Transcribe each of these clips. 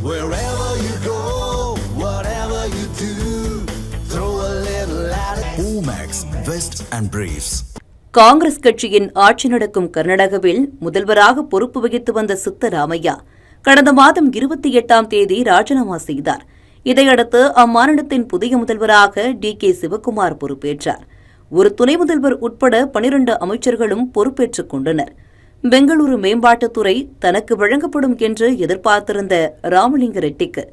Wherever you go, whatever you do, throw a little at it. Omax, Vest and Briefs. Congress கட்சியின் ஆட்சி நடக்கும் கர்நாடகாவில் முதல்வராக பொறுப்பு வகித்து வந்த சித்தராமையா கடந்த மாதம் 28ஆம் தேதி ராஜினாமா செய்தார். இதையடுத்து அம்மாநிலத்தின் புதிய முதல்வராக டி.கே. சிவக்குமார் பொறுப்பேற்றார். ஒரு துணை முதல்வர் உட்பட 12 அமைச்சர்களும் பொறுப்பேற்றுக் கொண்டனர். பெங்களூரு மேம்பாட்டுத்துறை தனக்கு வழங்கப்படும் என்று எதிர்பார்த்திருந்த ராமலிங்க ரெட்டிக்கு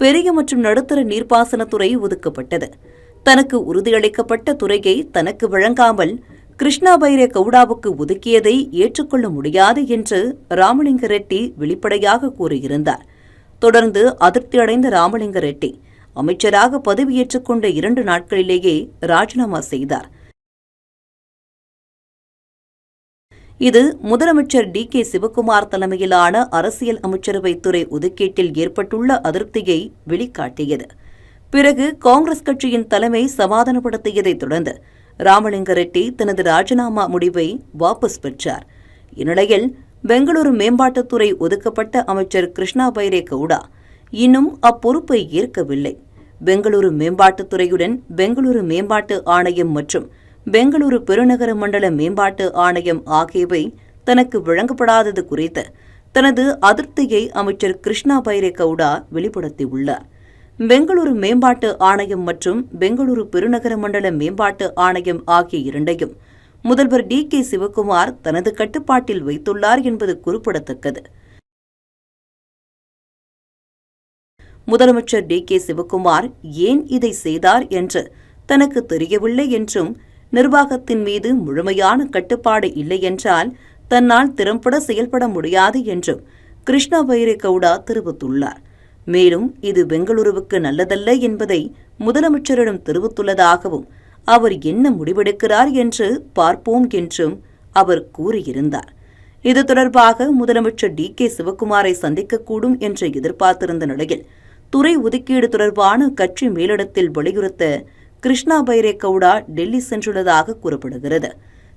பெரிய மற்றும் நடுத்தர நீர்ப்பாசனத்துறை ஒதுக்கப்பட்டது. தனக்கு உறுதியளிக்கப்பட்ட துறையை தனக்கு வழங்காமல் கிருஷ்ணா பைரே கவுடாவுக்கு ஒதுக்கியதை ஏற்றுக்கொள்ள முடியாது என்று ராமலிங்க ரெட்டி வெளிப்படையாக கூறியிருந்தார். தொடர்ந்து அதிருப்தியடைந்த ராமலிங்க ரெட்டி அமைச்சராக பதவியேற்றுக் கொண்ட 2 நாட்களிலேயே ராஜினாமா செய்தார். இது முதலமைச்சர் டி.கே. சிவக்குமார் தலைமையிலான அரசியல் அமைச்சரவைத் துறை ஒதுக்கீட்டில் ஏற்பட்டுள்ள அதிருப்தியை வெளிக்காட்டியது. பிறகு காங்கிரஸ் கட்சியின் தலைமை சமாதானப்படுத்தியதைத் தொடர்ந்து ராமலிங்க ரெட்டி தனது ராஜினாமா முடிவை வாபஸ் பெற்றார். இந்நிலையில் பெங்களூரு மேம்பாட்டுத்துறை ஒதுக்கப்பட்ட அமைச்சர் கிருஷ்ணா பைரே கவுடா இன்னும் அப்பொறுப்பை ஏற்கவில்லை. பெங்களூரு மேம்பாட்டுத்துறையுடன் பெங்களூரு மேம்பாட்டு ஆணையம் மற்றும் பெங்களூரு பெருநகர மண்டல மேம்பாட்டு ஆணையம் ஆகியவை தனக்கு வழங்கப்படாதது குறித்து தனது அதிருப்தியை அமைச்சர் கிருஷ்ணா பைரே கவுடா வெளிப்படுத்தியுள்ளார். பெங்களூரு மேம்பாட்டு ஆணையம் மற்றும் பெங்களூரு பெருநகர மண்டல மேம்பாட்டு ஆணையம் ஆகிய இரண்டையும் முதல்வர் டி.கே. சிவக்குமார் தனது கட்டுப்பாட்டில் வைத்துள்ளார் என்பது குறிப்பிடத்தக்கது. முதலமைச்சர் டி.கே. சிவக்குமார் ஏன் இதை செய்தார் என்று தனக்கு தெரியவில்லை என்றும் நிர்வாகத்தின் மீது முழுமையான கட்டுப்பாடு இல்லை என்றால் தன்னால் திறம்பட செயல்பட முடியாது என்றும் கிருஷ்ணா பைரே கவுடா தெரிவித்துள்ளார். மேலும் இது பெங்களூருவுக்கு நல்லதல்ல என்பதை முதலமைச்சரிடம் தெரிவித்துள்ளதாகவும் அவர் என்ன முடிவெடுக்கிறார் என்று பார்ப்போம் என்றும் அவர் கூறியிருந்தார். இது தொடர்பாக முதலமைச்சர் டி.கே. சிவக்குமாரை சந்திக்கக்கூடும் என்று எதிர்பார்த்திருந்த நிலையில் துறை ஒதுக்கீடு தொடர்பான கட்சி மேலிடத்தில் வலியுறுத்த கிருஷ்ணா பைரே கவுடா டெல்லி சென்றுள்ளதாக கூறப்படுகிறது.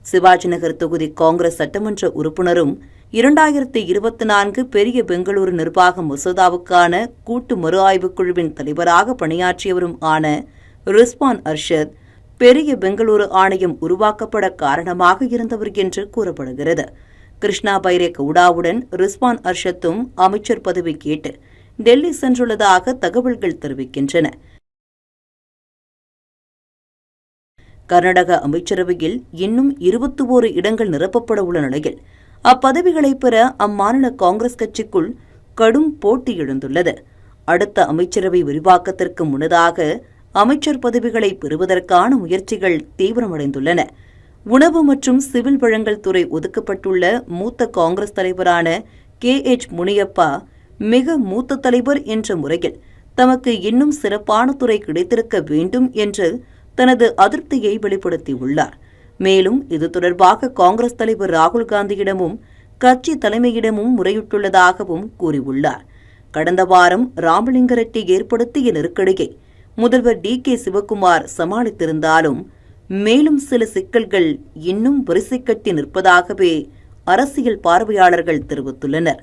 சிவாஜி நகர் தொகுதி காங்கிரஸ் சட்டமன்ற உறுப்பினரும் 2024 பெரிய பெங்களூரு நிர்வாக மசோதாவுக்கான கூட்டு மறு ஆய்வுக் குழுவின் தலைவராக பணியாற்றியவரும் ஆன ரிஸ்வான் அர்ஷத் பெரிய பெங்களூரு ஆணையம் உருவாக்கப்பட காரணமாக இருந்தவர் என்று கூறப்படுகிறது. கிருஷ்ணா பைரே கவுடாவுடன் ரிஸ்வான் அர்ஷத்தும் அமைச்சர் பதவி கேட்டு டெல்லி சென்றுள்ளதாக தகவல்கள் தெரிவிக்கின்றன. கர்நாடக அமைச்சரவையில் இன்னும் 21 இடங்கள் நிரப்பப்பட உள்ள நிலையில் அப்பதவிகளை பெற அம்மாநில காங்கிரஸ் கட்சிக்குள் கடும் போட்டி எழுந்துள்ளது. அடுத்த அமைச்சரவை விரிவாக்கத்திற்கு முன்னதாக அமைச்சர் பதவிகளை பெறுவதற்கான முயற்சிகள் தீவிரமடைந்துள்ளன. உணவு மற்றும் சிவில் வழங்கல் துறை ஒதுக்கப்பட்டுள்ள மூத்த காங்கிரஸ் தலைவரான கே.எச். முனியப்பா மிக மூத்த தலைவர் என்ற முறையில் தமக்கு இன்னும் சிறப்பான துறை கிடைத்திருக்க வேண்டும் என்று தனது அதிருப்தியை வெளிப்படுத்தியுள்ளார். மேலும் இது தொடர்பாக காங்கிரஸ் தலைவர் ராகுல் காந்தியிடமும் கட்சி தலைமையிடமும் முறையிட்டுள்ளதாகவும் கூறியுள்ளார். கடந்த வாரம் ராமலிங்க ரெட்டி ஏற்படுத்திய நெருக்கடியை முதல்வர் டி.கே. சிவக்குமார் சமாளித்திருந்தாலும் மேலும் சில சிக்கல்கள் இன்னும் வரிசை கட்டி நிற்பதாகவே அரசியல் பார்வையாளர்கள் தெரிவித்துள்ளனர்.